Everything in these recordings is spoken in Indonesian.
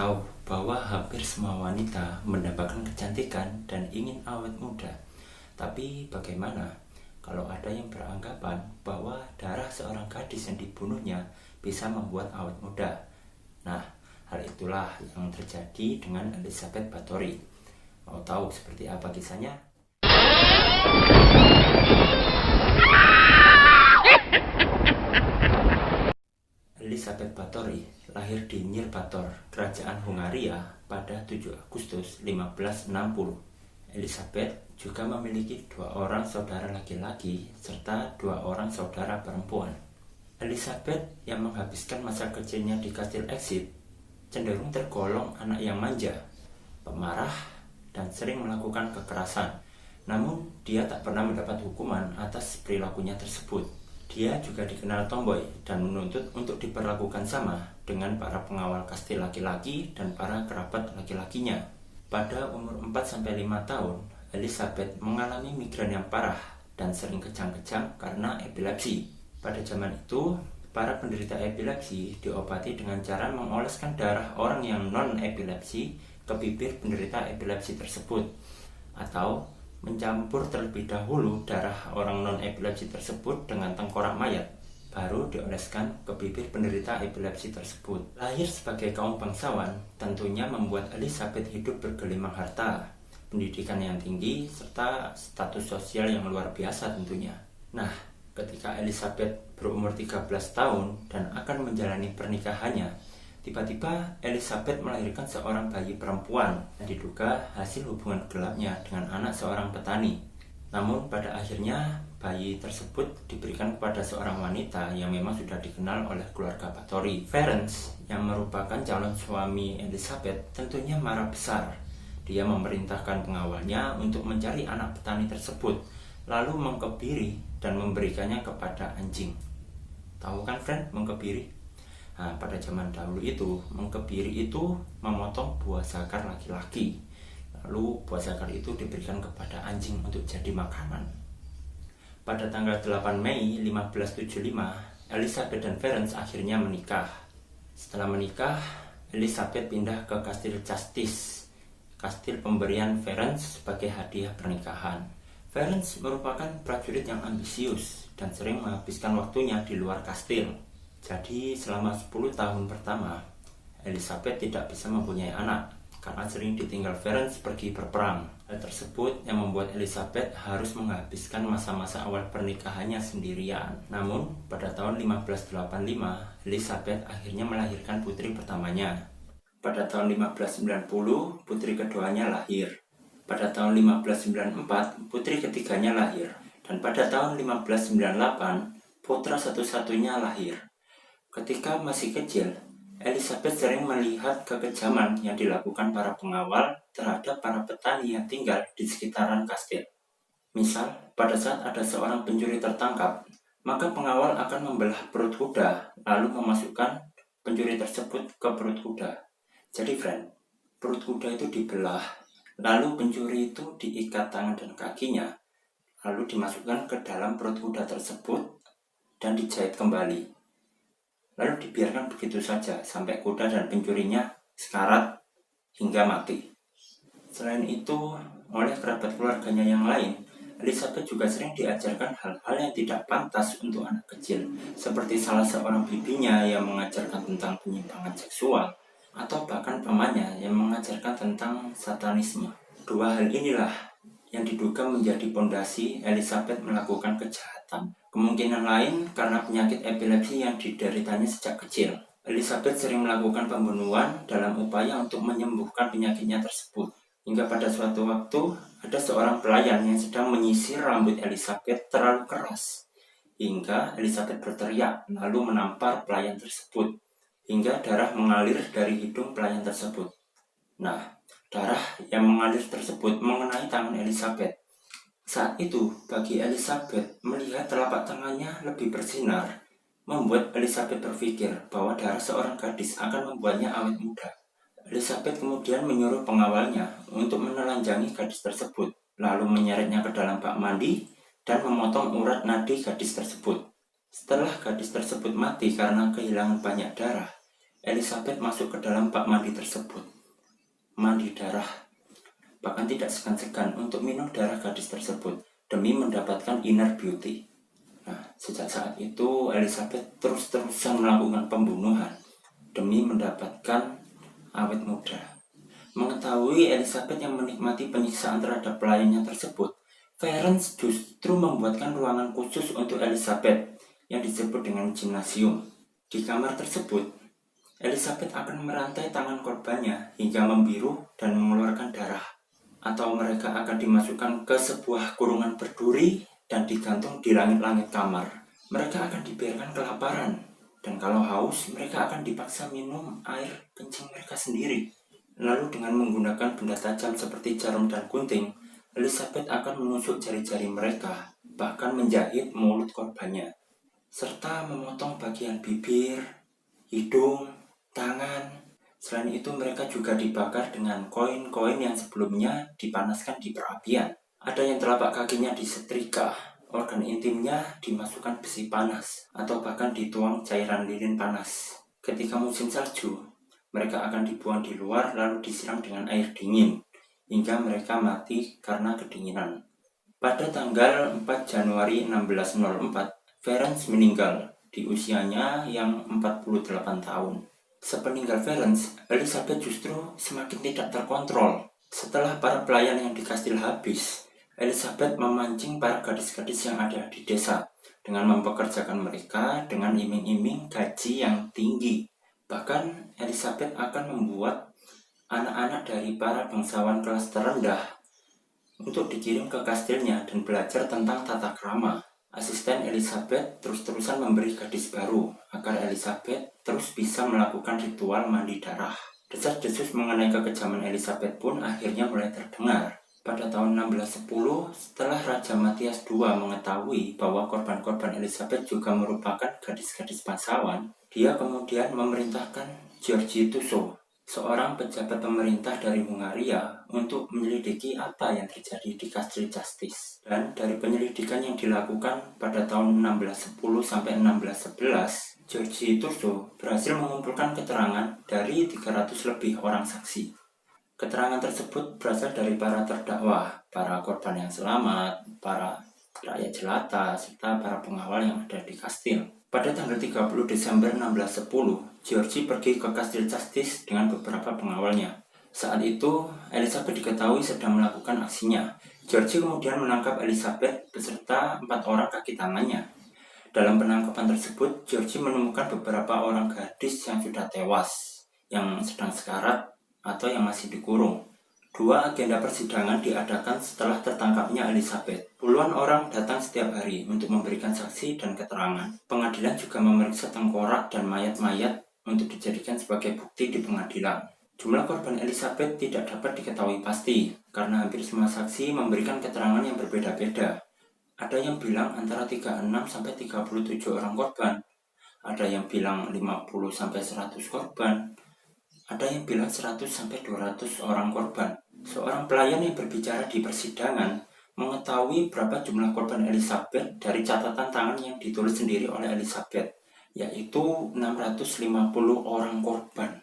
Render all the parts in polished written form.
tahu bahwa hampir semua wanita mendapatkan kecantikan dan ingin awet muda. Tapi bagaimana kalau ada yang beranggapan bahwa darah seorang gadis yang dibunuhnya bisa membuat awet muda? Nah, hal itulah yang terjadi dengan Elizabeth Bathory. Mau tahu seperti apa kisahnya? Elizabeth Bathory lahir di Nyírbátor, Kerajaan Hungaria pada 7 Agustus 1560. Elizabeth juga memiliki 2 orang saudara laki-laki serta 2 orang saudara perempuan. Elizabeth yang menghabiskan masa kecilnya di Kastil Exit cenderung tergolong anak yang manja, pemarah, dan sering melakukan kekerasan. Namun, dia tak pernah mendapat hukuman atas perilakunya tersebut. Dia juga dikenal tomboy dan menuntut untuk diperlakukan sama dengan para pengawal kastil laki-laki dan para kerabat laki-lakinya. Pada umur 4-5 tahun, Elizabeth mengalami migrain yang parah dan sering kejang-kejang karena epilepsi. Pada zaman itu, para penderita epilepsi diobati dengan cara mengoleskan darah orang yang non-epilepsi ke bibir penderita epilepsi tersebut, atau mencampur terlebih dahulu darah orang non-epilepsi tersebut dengan tengkorak mayat, baru dioleskan ke bibir penderita epilepsi tersebut. Lahir sebagai kaum bangsawan tentunya membuat Elizabeth hidup bergelimang harta, pendidikan yang tinggi, serta status sosial yang luar biasa tentunya. Nah, ketika Elizabeth berumur 13 tahun dan akan menjalani pernikahannya, tiba-tiba Elizabeth melahirkan seorang bayi perempuan yang diduga hasil hubungan gelapnya dengan anak seorang petani. Namun pada akhirnya bayi tersebut diberikan kepada seorang wanita yang memang sudah dikenal oleh keluarga Bathory. Ferenc yang merupakan calon suami Elizabeth tentunya marah besar. Dia memerintahkan pengawalnya untuk mencari anak petani tersebut, lalu mengkebiri dan memberikannya kepada anjing. Tahu kan friend, mengkebiri? Nah, pada zaman dahulu itu, mengkebiri itu memotong buah zakar laki-laki. Lalu buah zakar itu diberikan kepada anjing untuk jadi makanan. Pada tanggal 8 Mei 1575, Elizabeth dan Ferenc akhirnya menikah. Setelah menikah, Elizabeth pindah ke Kastil Častís, kastil pemberian Ferenc sebagai hadiah pernikahan. Ferenc merupakan prajurit yang ambisius dan sering menghabiskan waktunya di luar kastil. Jadi selama 10 tahun pertama, Elizabeth tidak bisa mempunyai anak karena sering ditinggal Ferenc pergi berperang. Hal tersebut yang membuat Elizabeth harus menghabiskan masa-masa awal pernikahannya sendirian. Namun pada tahun 1585, Elizabeth akhirnya melahirkan putri pertamanya. Pada tahun 1590, putri keduanya lahir. Pada tahun 1594, putri ketiganya lahir. Dan pada tahun 1598, putra satu-satunya lahir. Ketika masih kecil, Elizabeth sering melihat kekejaman yang dilakukan para pengawal terhadap para petani yang tinggal di sekitaran kastil. Misal, pada saat ada seorang pencuri tertangkap, maka pengawal akan membelah perut kuda, lalu memasukkan pencuri tersebut ke perut kuda. Jadi friend, perut kuda itu dibelah, lalu pencuri itu diikat tangan dan kakinya, lalu dimasukkan ke dalam perut kuda tersebut dan dijahit kembali. Lalu dibiarkan begitu saja sampai kuda dan pencurinya sekarat hingga mati. Selain itu, oleh kerabat keluarganya yang lain, Elizabeth juga sering diajarkan hal-hal yang tidak pantas untuk anak kecil, seperti salah seorang bibinya yang mengajarkan tentang penyimpangan seksual, atau bahkan pamannya yang mengajarkan tentang satanisme. Dua hal inilah yang diduga menjadi pondasi Elizabeth melakukan kejahatan. Kemungkinan lain karena penyakit epilepsi yang dideritanya sejak kecil. Elizabeth sering melakukan pembunuhan dalam upaya untuk menyembuhkan penyakitnya tersebut. Hingga pada suatu waktu, ada seorang pelayan yang sedang menyisir rambut Elizabeth terlalu keras. Hingga Elizabeth berteriak, lalu menampar pelayan tersebut. Hingga darah mengalir dari hidung pelayan tersebut. Nah, darah yang mengalir tersebut mengenai tangan Elizabeth. Saat itu, bagi Elizabeth, melihat telapak tangannya lebih bersinar, membuat Elizabeth berpikir bahwa darah seorang gadis akan membuatnya awet muda. Elizabeth kemudian menyuruh pengawalnya untuk menelanjangi gadis tersebut, lalu menyeretnya ke dalam bak mandi dan memotong urat nadi gadis tersebut. Setelah gadis tersebut mati karena kehilangan banyak darah, Elizabeth masuk ke dalam bak mandi tersebut, mandi darah. Bahkan tidak segan-segan untuk minum darah gadis tersebut demi mendapatkan inner beauty. Nah, sejak saat itu Elizabeth terus-terusan melakukan pembunuhan demi mendapatkan awet muda. Mengetahui Elizabeth yang menikmati penyiksaan terhadap pelayannya tersebut, Ferenc justru membuatkan ruangan khusus untuk Elizabeth yang disebut dengan gimnasium. Di kamar tersebut, Elizabeth akan merantai tangan korbannya hingga membiru dan mengeluarkan darah. Atau mereka akan dimasukkan ke sebuah kurungan berduri dan digantung di langit-langit kamar. Mereka akan dibiarkan kelaparan, dan kalau haus, mereka akan dipaksa minum air kencing mereka sendiri. Lalu dengan menggunakan benda tajam seperti jarum dan gunting, Elizabeth akan menusuk jari-jari mereka, bahkan menjahit mulut korbannya, serta memotong bagian bibir, hidung, tangan. Selain itu mereka juga dibakar dengan koin-koin yang sebelumnya dipanaskan di perapian. Ada yang telapak kakinya disetrika, organ intimnya dimasukkan besi panas, atau bahkan dituang cairan lilin panas. Ketika musim salju, mereka akan dibuang di luar lalu disiram dengan air dingin, hingga mereka mati karena kedinginan. Pada tanggal 4 Januari 1604, Ferenc meninggal di usianya yang 48 tahun. Sepeninggal Ferenc, Elizabeth justru semakin tidak terkontrol. Setelah para pelayan yang di kastil habis, Elizabeth memancing para gadis-gadis yang ada di desa dengan mempekerjakan mereka dengan iming-iming gaji yang tinggi. Bahkan Elizabeth akan membuat anak-anak dari para bangsawan kelas terendah untuk dikirim ke kastilnya dan belajar tentang tata krama. Asisten Elizabeth terus-terusan memberi gadis baru agar Elizabeth terus bisa melakukan ritual mandi darah. Desas-desus mengenai kekejaman Elizabeth pun akhirnya mulai terdengar. Pada tahun 1610, setelah Raja Matthias II mengetahui bahwa korban-korban Elizabeth juga merupakan gadis-gadis bangsawan, dia kemudian memerintahkan Georgi Tuso, seorang pejabat pemerintah dari Hungaria, untuk menyelidiki apa yang terjadi di Kastil Justice. Dan dari penyelidikan yang dilakukan pada tahun 1610 sampai 1611, Georgi Tuso berhasil mengumpulkan keterangan dari 300 lebih orang saksi. Keterangan tersebut berasal dari para terdakwa, para korban yang selamat, para rakyat jelata, serta para pengawal yang ada di kastil. Pada tanggal 30 Desember 1610, Georgi pergi ke Kastil Justice dengan beberapa pengawalnya. Saat itu, Elizabeth diketahui sedang melakukan aksinya. Georgi kemudian menangkap Elizabeth beserta 4 orang kaki tangannya. Dalam penangkapan tersebut, Georgi menemukan beberapa orang gadis yang sudah tewas, yang sedang sekarat, atau yang masih dikurung. 2 agenda persidangan diadakan setelah tertangkapnya Elizabeth. Puluhan orang datang setiap hari untuk memberikan saksi dan keterangan. Pengadilan juga memeriksa tengkorak dan mayat-mayat untuk dijadikan sebagai bukti di pengadilan. Jumlah korban Elizabeth tidak dapat diketahui pasti, karena hampir semua saksi memberikan keterangan yang berbeda-beda. Ada yang bilang antara 36 sampai 37 orang korban. Ada yang bilang 50 sampai 100 korban. Ada yang bilang 100 sampai 200 orang korban. Seorang pelayan yang berbicara di persidangan mengetahui berapa jumlah korban Elizabeth dari catatan tangan yang ditulis sendiri oleh Elizabeth, yaitu 650 orang korban.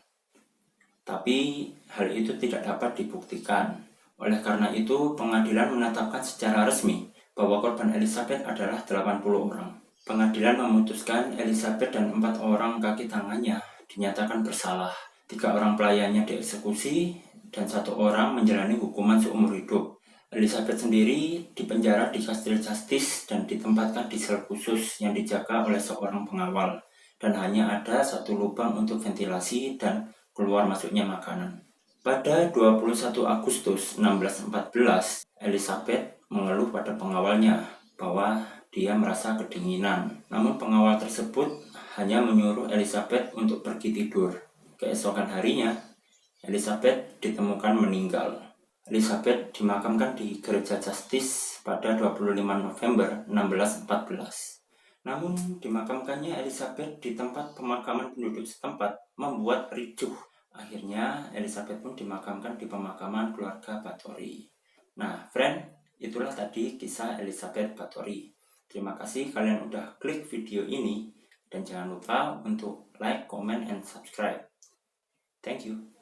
Tapi hal itu tidak dapat dibuktikan. Oleh karena itu, pengadilan menetapkan secara resmi bahwa korban Elizabeth adalah 80 orang. Pengadilan memutuskan Elizabeth dan 4 orang kaki tangannya dinyatakan bersalah. 3 orang pelayannya dieksekusi dan 1 orang menjalani hukuman seumur hidup. Elizabeth sendiri dipenjara di Kastil Justice dan ditempatkan di sel khusus yang dijaga oleh seorang pengawal, dan hanya ada 1 lubang untuk ventilasi dan keluar masuknya makanan. Pada 21 Agustus 1614, Elizabeth mengeluh pada pengawalnya bahwa dia merasa kedinginan. Namun pengawal tersebut hanya menyuruh Elizabeth untuk pergi tidur. Keesokan harinya, Elizabeth ditemukan meninggal. Elizabeth dimakamkan di Gereja Justice pada 25 November 1614. Namun dimakamkannya Elizabeth di tempat pemakaman penduduk setempat membuat ricuh. Akhirnya Elizabeth pun dimakamkan di pemakaman keluarga Bathory. Nah, friend, itulah tadi kisah Elizabeth Bathory. Terima kasih kalian udah klik video ini. Dan jangan lupa untuk like, comment, and subscribe. Thank you.